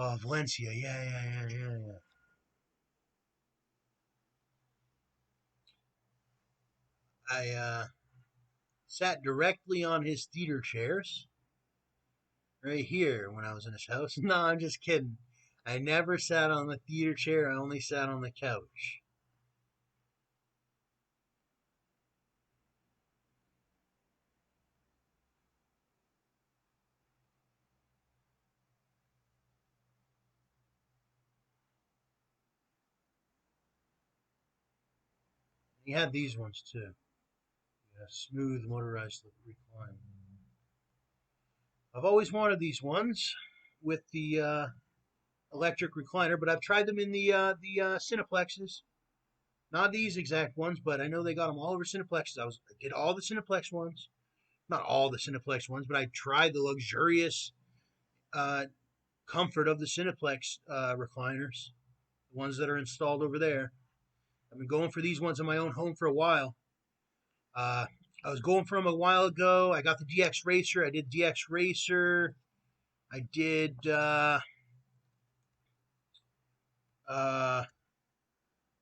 Oh, Valencia. Yeah, yeah, yeah, yeah, yeah. I sat directly on his theater chairs right here when I was in his house. No, I'm just kidding. I never sat on the theater chair. I only sat on the couch. He had these ones too. Yeah, smooth motorized recline. I've always wanted these ones with the electric recliner, but I've tried them in the Cineplexes. Not these exact ones, but I know they got them all over Cineplexes. I did all the Cineplex ones, not all the Cineplex ones, but I tried the luxurious uh, comfort of the Cineplex recliners, the ones that are installed over there. I've been going for these ones in my own home for a while. Uh, I was going for them a while ago. I got the DX Racer. I did DX Racer. I did uh,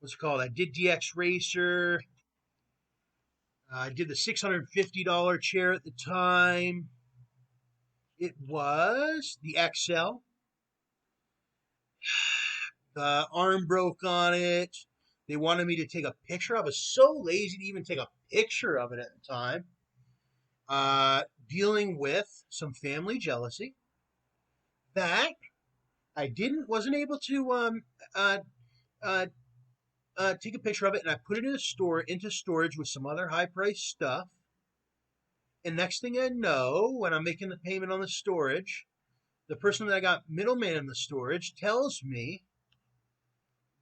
what's it called? I did DX Racer. I did the $650 chair at the time. It was the XL. The arm broke on it. They wanted me to take a picture. I was so lazy to even take a picture of it at the time. Dealing with some family jealousy that I wasn't able to uh, uh, take a picture of it, and I put it in a store into storage with some other high priced stuff. And next thing I know, when I'm making the payment on the storage, the person that I got middleman in the storage tells me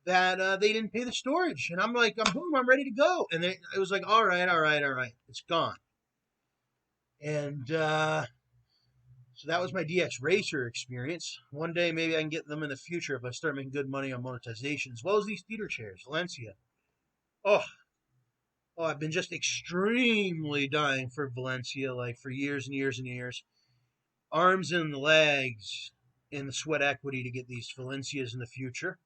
that they didn't pay the storage, and I'm like, I'm boom, I'm ready to go, and it was like, all right, all right, all right, it's gone, and so that was my DX Racer experience. One day maybe I can get them in the future if I start making good money on monetization, as well as these theater chairs, Valencia. Oh, oh, I've been just extremely dying for Valencia, like for years and years and years. Arms and legs in the sweat equity to get these Valencias in the future.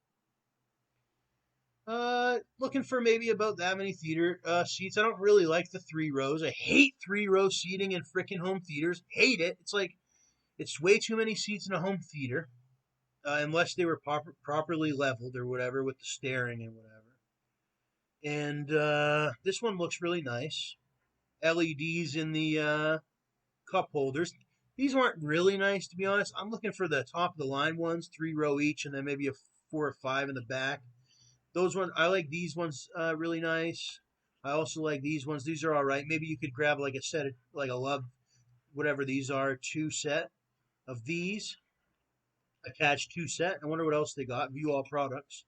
Looking for maybe about that many theater seats. I don't really like the 3 rows. I hate 3 row seating in freaking home theaters. Hate it. It's like it's way too many seats in a home theater, unless they were properly leveled or whatever with the staring and whatever. And this one looks really nice. LEDs in the cup holders. These aren't really nice to be honest. I'm looking for the top of the line ones, 3 row each, and then maybe a 4 or 5 in the back. Those ones, I like these ones really nice. I also like these ones. These are all right. Maybe you could grab like a set of like a love, whatever these are, two set of these, attach two set. I wonder what else they got. View all products.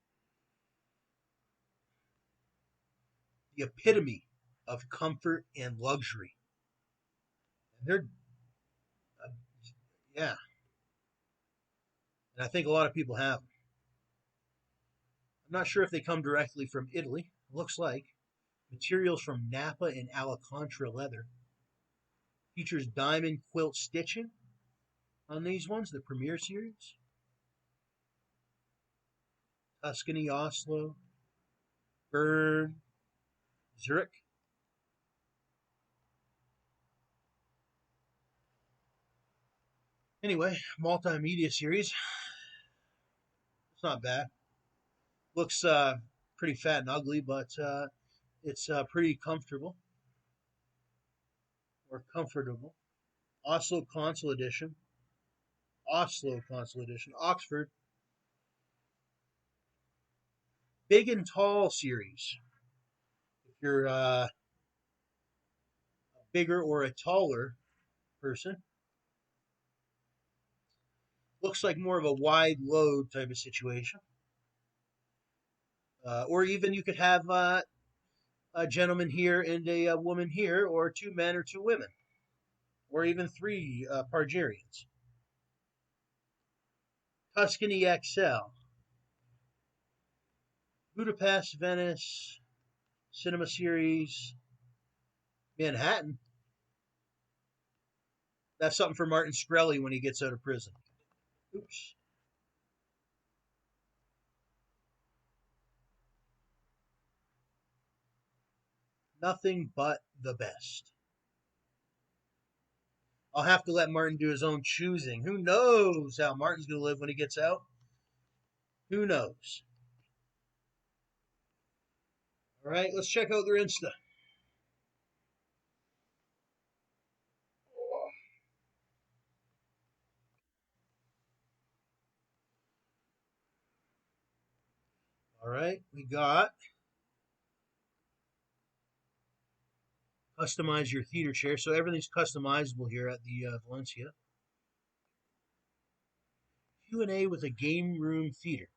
The epitome of comfort and luxury. And they're uh, yeah, and I think a lot of people have them. I'm not sure if they come directly from Italy. Looks like materials from Napa and Alcantara leather. Features diamond quilt stitching on these ones, the Premier series. Tuscany, Oslo, Bern, Zurich. Anyway, multimedia series. It's not bad. Looks pretty fat and ugly, but it's pretty comfortable or comfortable. Oslo Console Edition. Oslo Console Edition. Oxford. Big and Tall series. If you're a bigger or a taller person, looks like more of a wide load type of situation. Or even you could have a gentleman here and a woman here, or 2 men or 2 women, or even three Pargerians. Tuscany XL, Budapest, Venice, Cinema Series, Manhattan. That's something for Martin Shkreli when he gets out of prison. Oops. Nothing but the best. I'll have to let Martin do his own choosing. Who knows how Martin's going to live when he gets out? Who knows? All right, let's check out their Insta. All right, we got customize your theater chair. So everything's customizable here at the Valencia. Q&A with a game room theater.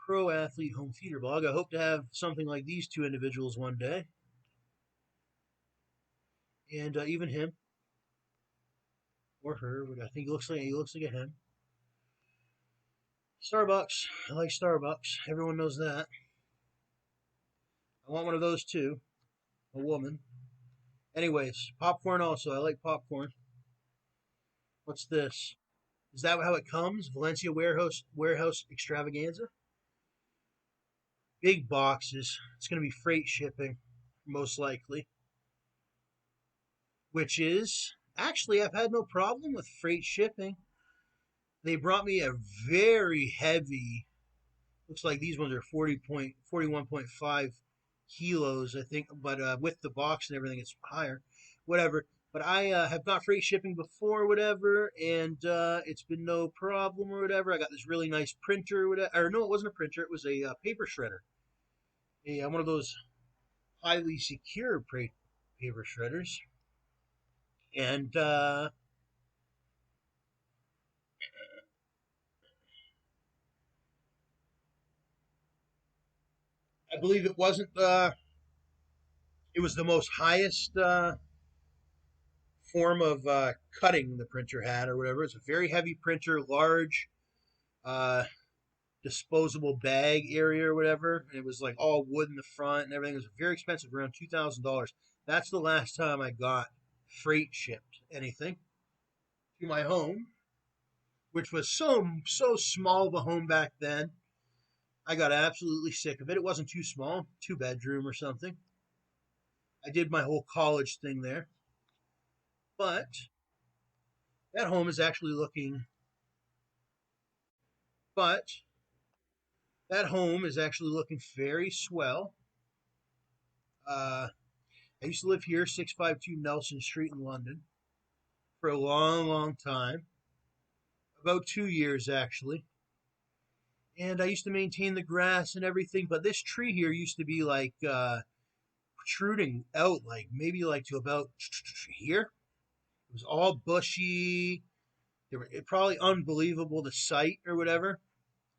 Pro athlete home theater blog. I hope to have something like these two individuals one day. And even him or her. I think he looks like a him. Starbucks. I like Starbucks. Everyone knows that. I want one of those too. A woman. Anyways, popcorn also. I like popcorn. What's this? Is that how it comes? Valencia warehouse extravaganza? Big boxes. It's going to be freight shipping, most likely. Which is actually I've had no problem with freight shipping. They brought me a very heavy. Looks like these ones are 41.5 kilos, I think, but with the box and everything, it's higher. Whatever. But I have got freight shipping before, whatever, and it's been no problem or whatever. I got this really nice printer, whatever. Or no, it wasn't a printer; it was a paper shredder. One of those highly secure paper shredders, and I believe it wasn't. It was the most highest form of cutting the printer had, or whatever. It's a very heavy printer, large. Uh, Disposable bag area or whatever. And it was like all wood in the front and everything. It was very expensive, around $2,000. That's the last time I got freight shipped anything to my home, which was so small of a home back then. I got absolutely sick of it. It wasn't too small, 2 bedroom or something. I did my whole college thing there, but that home is actually looking. But that home is actually looking very swell. Uh, I used to live here, 652 Nelson Street in London, for a long time, about 2 years actually. And I used to maintain the grass and everything, but this tree here used to be like protruding out, like maybe like to about here. It was all bushy. It probably unbelievable the site or whatever.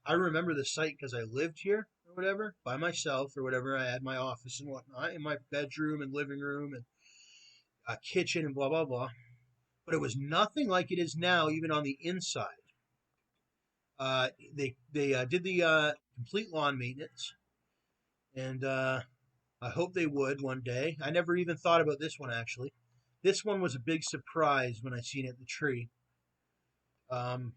I remember the site because I lived here or whatever by myself or whatever. I had my office and whatnot in my bedroom and living room and kitchen and blah blah blah. But it was nothing like it is now, even on the inside. They did the complete lawn maintenance, and I hope they would one day. I never even thought about this one actually. This one was a big surprise when I seen it, the tree. Um,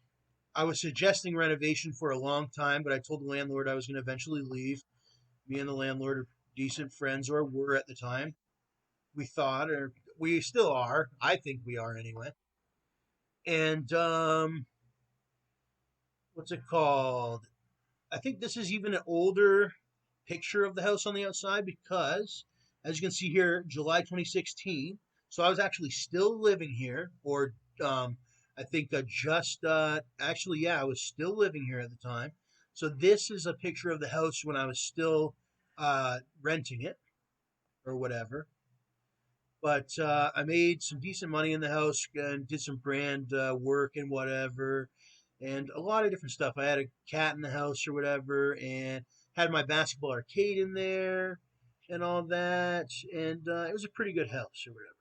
I was suggesting renovation for a long time, but I told the landlord I was going to eventually leave. Me and the landlord are decent friends, or were at the time. We thought, or we still are. I think we are anyway. And what's it called? I think this is even an older picture of the house on the outside because, as you can see here, July 2016. So I was actually still living here, or I think actually, yeah, I was still living here at the time. So this is a picture of the house when I was still renting it or whatever. But I made some decent money in the house and did some brand work and whatever, and a lot of different stuff. I had a cat in the house or whatever, and had my basketball arcade in there and all that. And it was a pretty good house or whatever.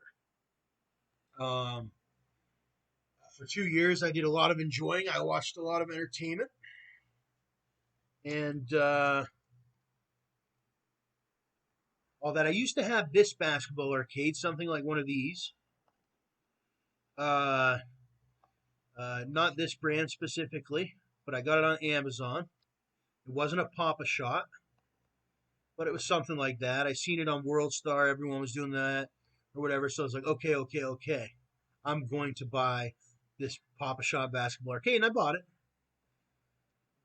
For 2 years, I did a lot of enjoying. I watched a lot of entertainment, and all that. I used to have this basketball arcade, something like one of these. Uh, not this brand specifically, but I got it on Amazon. It wasn't a Pop-A-Shot, but it was something like that. I seen it on World Star. Everyone was doing that or whatever. So I was like, okay, okay, okay. I'm going to buy this Pop-A-Shot basketball arcade, and I bought it.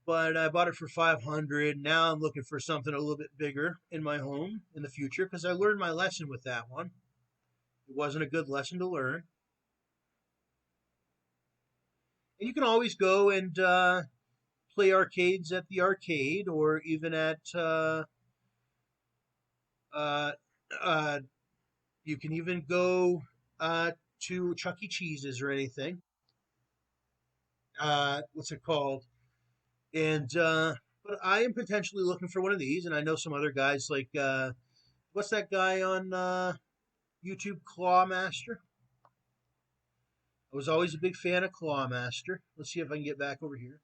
But I bought it for 500. Now I'm looking for something a little bit bigger in my home in the future because I learned my lesson with that one. It wasn't a good lesson to learn. And you can always go and play arcades at the arcade or even at uh, uh, you can even go to Chuck E. Cheese's or anything. What's it called? And but I am potentially looking for one of these, and I know some other guys like what's that guy on YouTube, Clawmaster? I was always a big fan of Clawmaster. Let's see if I can get back over here.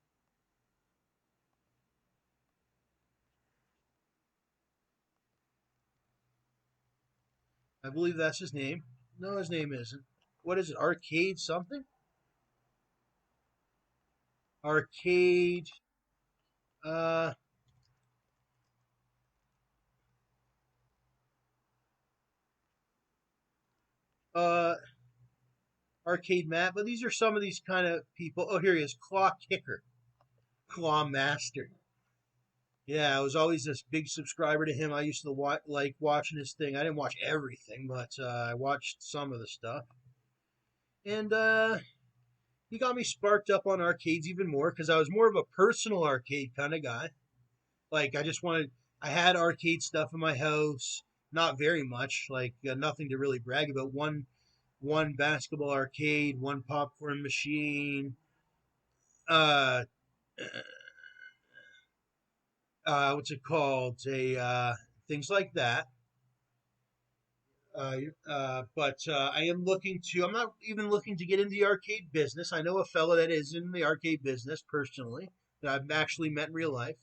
I believe that's his name. No, his name isn't. What is it? Arcade something? Arcade. Uh, uh, Arcade Matt. But these are some of these kind of people. Oh, here he is. Claw Kicker. Claw Master. Yeah, I was always this big subscriber to him. I used to like watching his thing. I didn't watch everything, but I watched some of the stuff. And he got me sparked up on arcades even more because I was more of a personal arcade kind of guy. Like I just wanted, I had arcade stuff in my house, not very much, like nothing to really brag about. One basketball arcade, one popcorn machine, uh, what's it called? A things like that. But I am looking to. I'm not even looking to get into the arcade business. I know a fella that is in the arcade business personally that I've actually met in real life.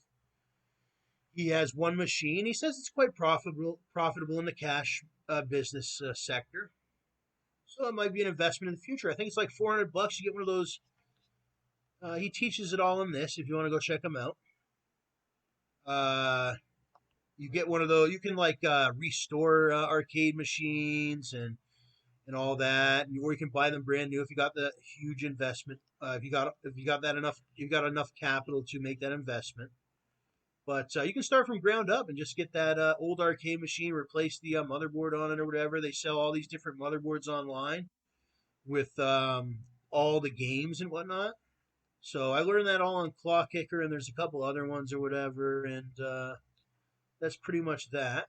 He has one machine. He says it's quite profitable in the cash business sector. So it might be an investment in the future. I think it's like 400 bucks. You get one of those. He teaches it all in this. If you want to go check him out, uh, you get one of those. You can like restore arcade machines and all that, or you can buy them brand new if you got the huge investment. If you got that enough, you got enough capital to make that investment. But you can start from ground up and just get that old arcade machine, replace the motherboard on it or whatever. They sell all these different motherboards online with all the games and whatnot. So I learned that all on Claw Kicker, and there's a couple other ones or whatever, and that's pretty much that.